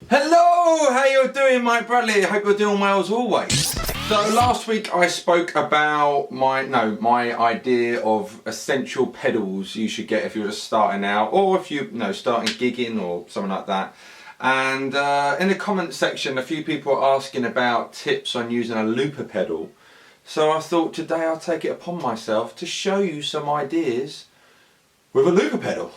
Hello, how you doing, Mike Bradley? I hope you're doing well as always. So last week I spoke about my idea of essential pedals you should get if you're just starting out, or if you starting gigging or something like that. And in the comment section, a few people are asking about tips on using a looper pedal. So I thought today I'll take it upon myself to show you some ideas with a looper pedal.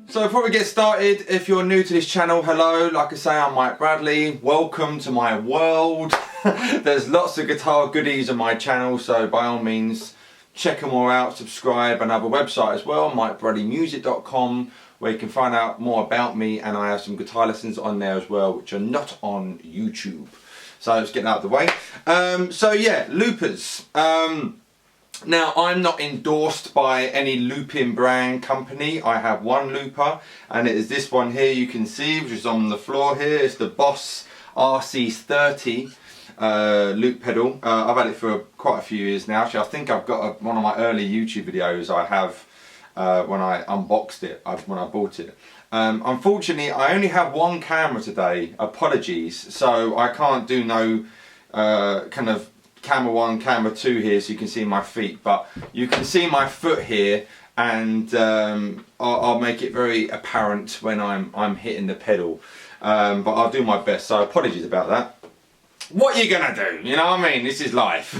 So before we get started, if you're new to this channel, hello, like I say, I'm Mike Bradley. Welcome to my world. There's lots of guitar goodies on my channel, so by all means, check them all out, subscribe, and I have a website as well, mikebradleymusic.com, where you can find out more about me, and I have some guitar lessons on there as well, which are not on YouTube. So let's get that out of the way. So yeah, loopers. Now, I'm not endorsed by any looping brand company. I have one looper, and it is this one here you can see, which is on the floor here. It's the Boss RC30 loop pedal. I've had it for quite a few years now. Actually, I think I've got one of my early YouTube videos I have when I unboxed it, when I bought it. Unfortunately, I only have one camera today. Apologies. So I can't do no kind of camera 1, camera 2 here, so you can see my feet, but you can see my foot here, and I'll make it very apparent when I'm hitting the pedal, but I'll do my best, so apologies about that. What are you gonna do? You know what I mean? This is life.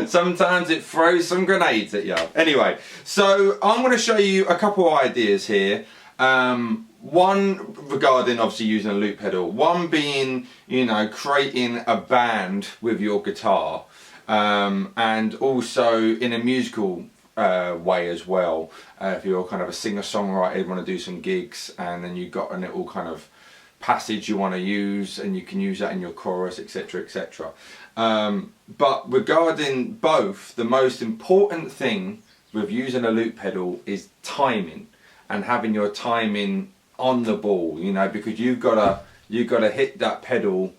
Sometimes it throws some grenades at you. Anyway, so I'm going to show you a couple of ideas here. One regarding obviously using a loop pedal, one being, creating a band with your guitar, and also in a musical way as well. If you're kind of a singer-songwriter, you want to do some gigs, and then you've got a little kind of passage you want to use, and you can use that in your chorus, etc, etc. But regarding both, the most important thing with using a loop pedal is timing, and having your timing on the ball, because you've got to hit that pedal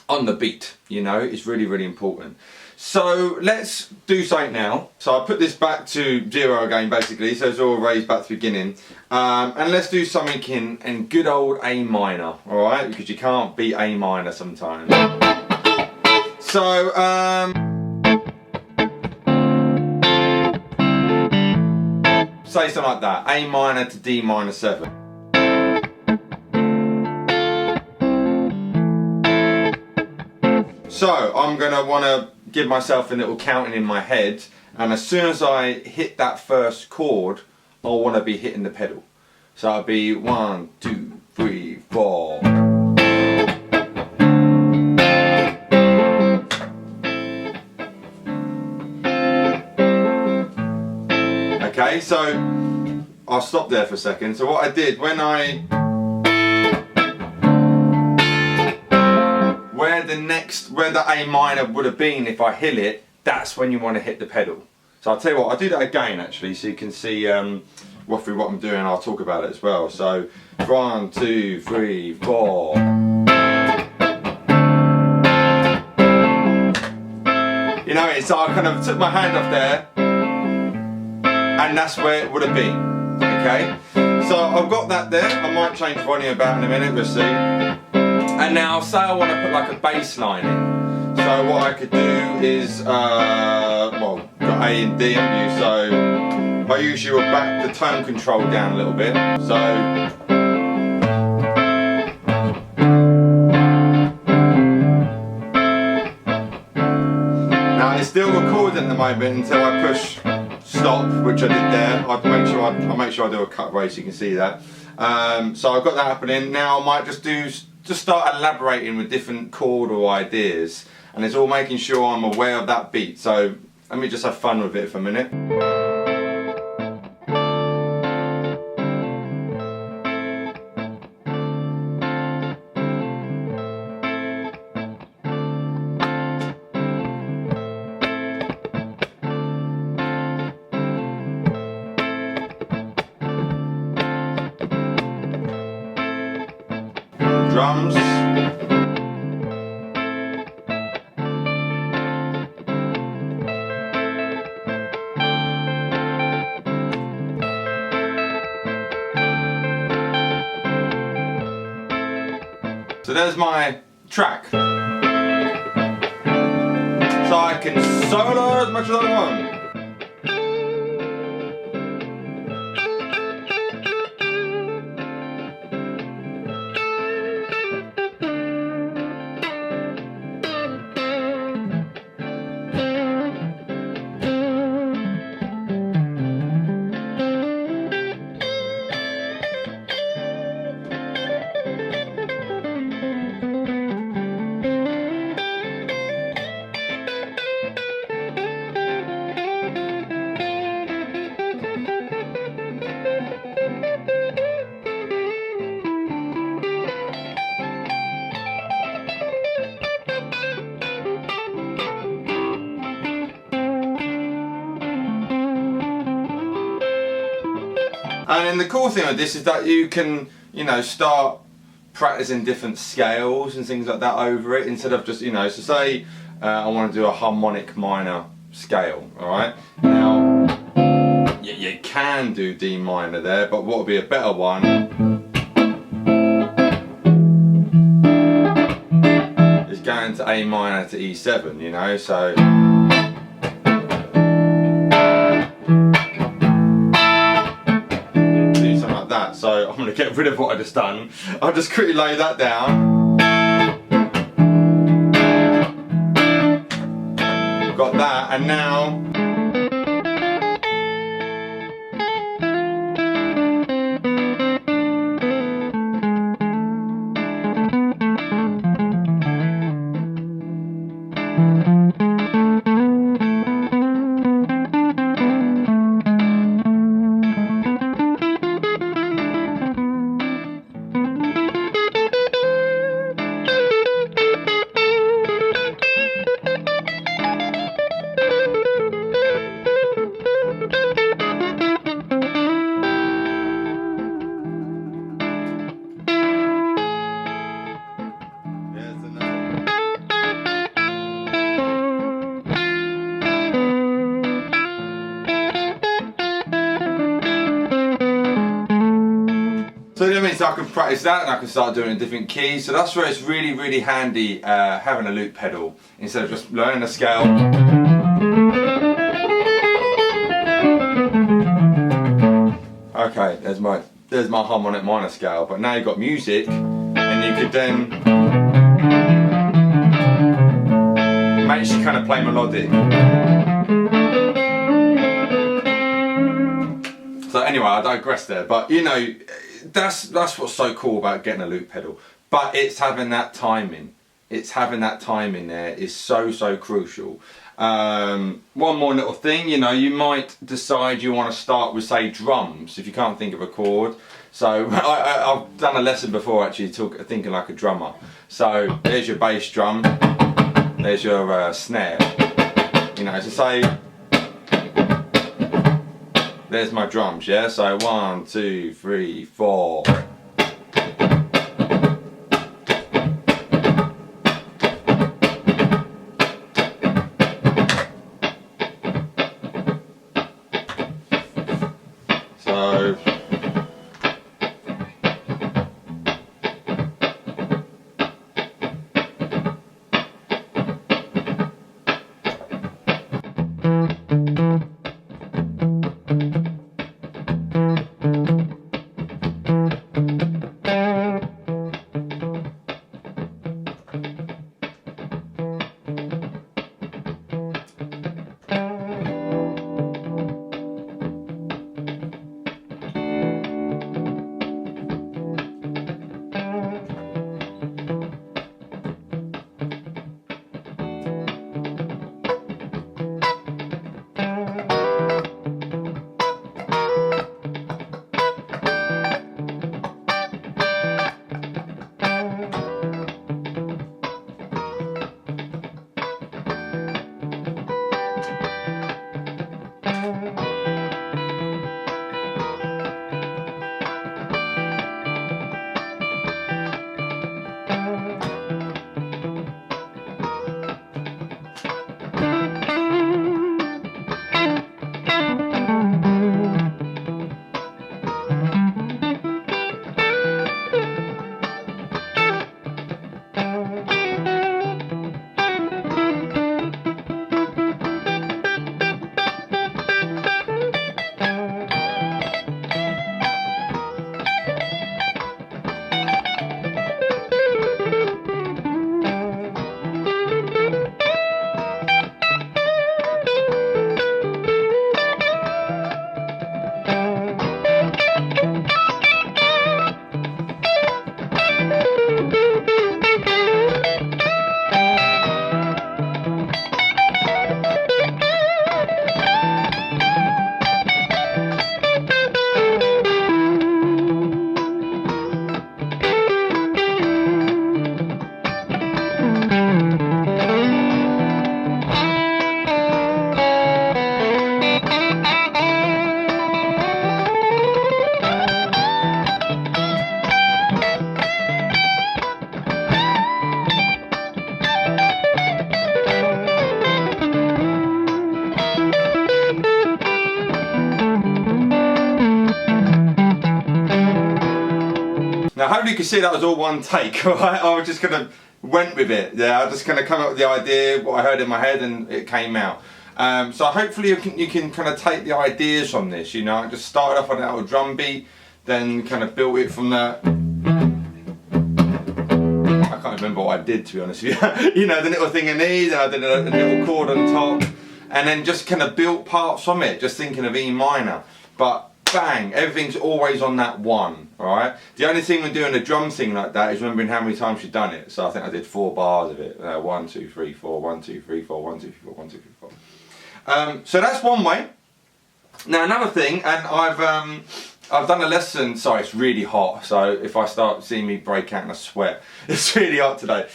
on the beat, it's really, really important. So let's do something now. So I put this back to 0 again, basically, so it's all raised back to the beginning, and let's do something in good old A minor, all right, because you can't beat A minor sometimes. So say something like that, A minor to D minor 7. So I'm going to want to give myself a little counting in my head, and as soon as I hit that first chord, I'll want to be hitting the pedal. So I'll be 1, 2, 3, 4. Okay, so I'll stop there for a second. So what I did, where the A minor would have been if I hit it, that's when you want to hit the pedal. So I'll tell you what, I'll do that again actually, so you can see roughly what I'm doing. I'll talk about it as well. So 1, 2, 3, 4. So I kind of took my hand off there, and that's where it would have been. Okay, so I've got that there. I might change volume about in a minute, we'll see. And now say I want to put like a bass line in. So what I could do is, well, got A and D, haven't you? So I usually will back the tone control down a little bit. So now it's still recording at the moment until I push stop, which I did there. I'll make sure I do a cut away so you can see that. So I've got that happening. Now I might just start elaborating with different chordal ideas, and it's all making sure I'm aware of that beat. So let me just have fun with it for a minute. drums. So there's my track. So I can solo as much as I want. And then the cool thing with this is that you can, you know, start practicing different scales and things like that over it instead of just, you know, so say I want to do a harmonic minor scale, alright? Now, you can do D minor there, but what would be a better one is going to A minor to E7, you know, so. So I'm going to get rid of what I just done. I'll just quickly lay that down. Got that, and now so that means I can practice that and I can start doing it in different keys. So that's where it's really, really handy having a loop pedal instead of just learning a scale. Okay, there's my harmonic minor scale, but now you've got music and you could then makes you kind of play melodic. So anyway, I digress there, but you know, that's what's so cool about getting a loop pedal. But it's having that timing. It's having that timing there is so crucial. One more little thing, you know, you might decide you want to start with, say, drums if you can't think of a chord. So I've done a lesson before actually thinking like a drummer. So there's your bass drum, there's your snare. You know, so say there's my drums, yeah? So 1, 2, 3, 4. So hopefully you can see that was all one take, alright? I was just kind of went with it. Yeah, I just kind of come up with the idea, what I heard in my head, and it came out. So hopefully you can kind of take the ideas from this, you know. I just started off on that little drum beat, then kind of built it from that. I can't remember what I did, to be honest with you. You know, the little thing in E, then I did a little chord on top, and then just kind of built parts from it, just thinking of E minor. But bang, everything's always on that one, alright? The only thing when doing a drum thing like that is remembering how many times you've done it. So I think I did 4 bars of it. 1, 2, 3, 4, 1, 2, 3, 4, 1, 2, 3, 4, 1, 2, 3, 4. So that's one way. Now another thing, and I've done a lesson, sorry it's really hot, so if I start seeing me break out in a sweat, it's really hot today.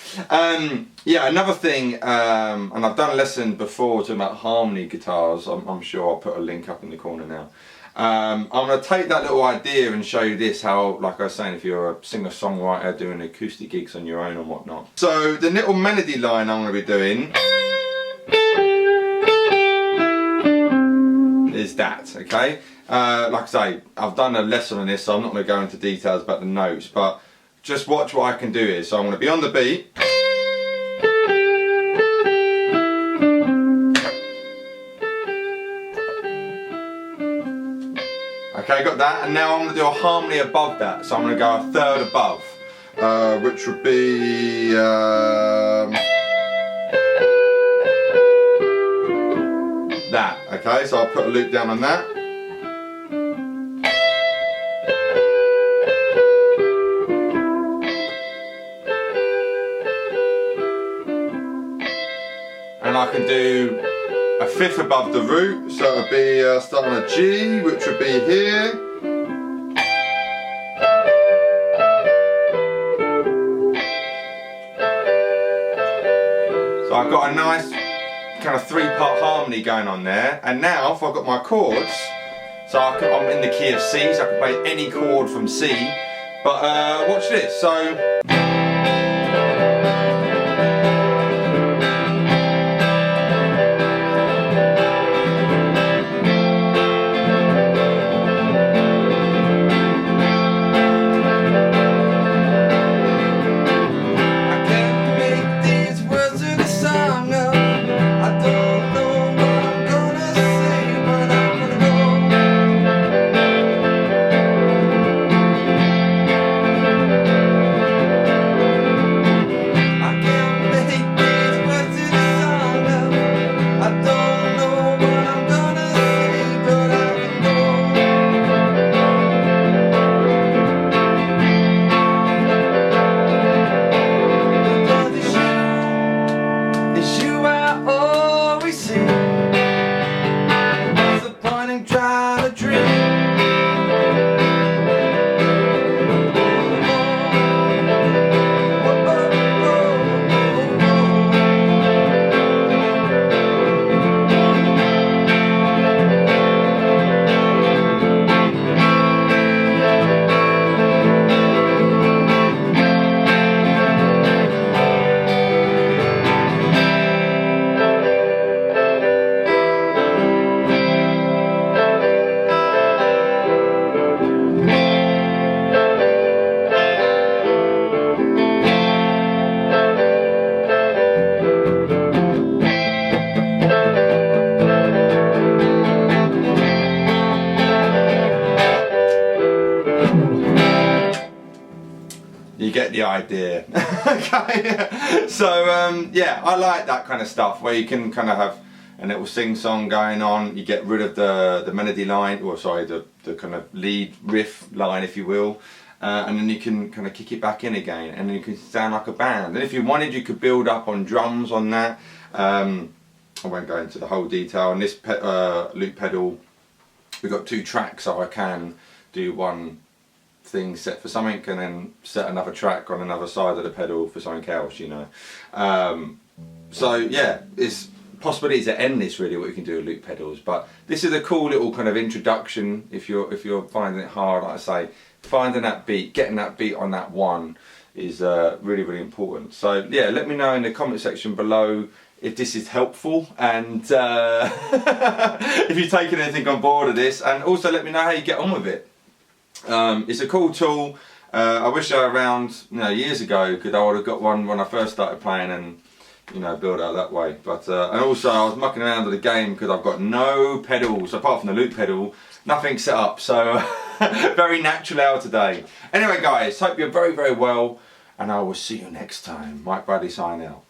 Yeah, another thing, and I've done a lesson before talking about harmony guitars, I'm sure I'll put a link up in the corner now. I'm going to take that little idea and show you this, how, like I was saying, if you're a singer-songwriter doing acoustic gigs on your own and whatnot. So the little melody line I'm going to be doing is that, okay? Like I say, I've done a lesson on this, so I'm not going to go into details about the notes, but just watch what I can do here. So I'm going to be on the beat. Okay, got that, and now I'm going to do a harmony above that, so I'm going to go a third above, which would be that, okay, so I'll put a loop down on that. And I can do a fifth above the root, so it would be starting on a G, which would be here. So I've got a nice kind of 3-part harmony going on there. And now if I've got my chords, so I'm in the key of C, so I can play any chord from C. But watch this, so you get the idea. Okay, so yeah, I like that kind of stuff where you can kind of have a little sing-song going on. You get rid of the melody line, or sorry, the kind of lead riff line, if you will, and then you can kind of kick it back in again, and then you can sound like a band. And if you wanted, you could build up on drums on that. I won't go into the whole detail. On this loop pedal, we've got 2 tracks, so I can do one thing set for something and then set another track on another side of the pedal for something else, you know. So yeah, it's possibilities are endless really what you can do with loop pedals, but this is a cool little kind of introduction if you're finding it hard. Like I say, finding that beat, getting that beat on that one is really important. So yeah, let me know in the comment section below if this is helpful, and if you're taking anything on board of this, and also let me know how you get on with it. It's a cool tool. I wish I were around, you know, years ago, because I would have got one when I first started playing and, you know, build out that way. But and also I was mucking around with the game because I've got no pedals apart from the loop pedal, nothing set up. So very natural hour today. Anyway, guys, hope you're very, very well, and I will see you next time. Mike Bradley signing out.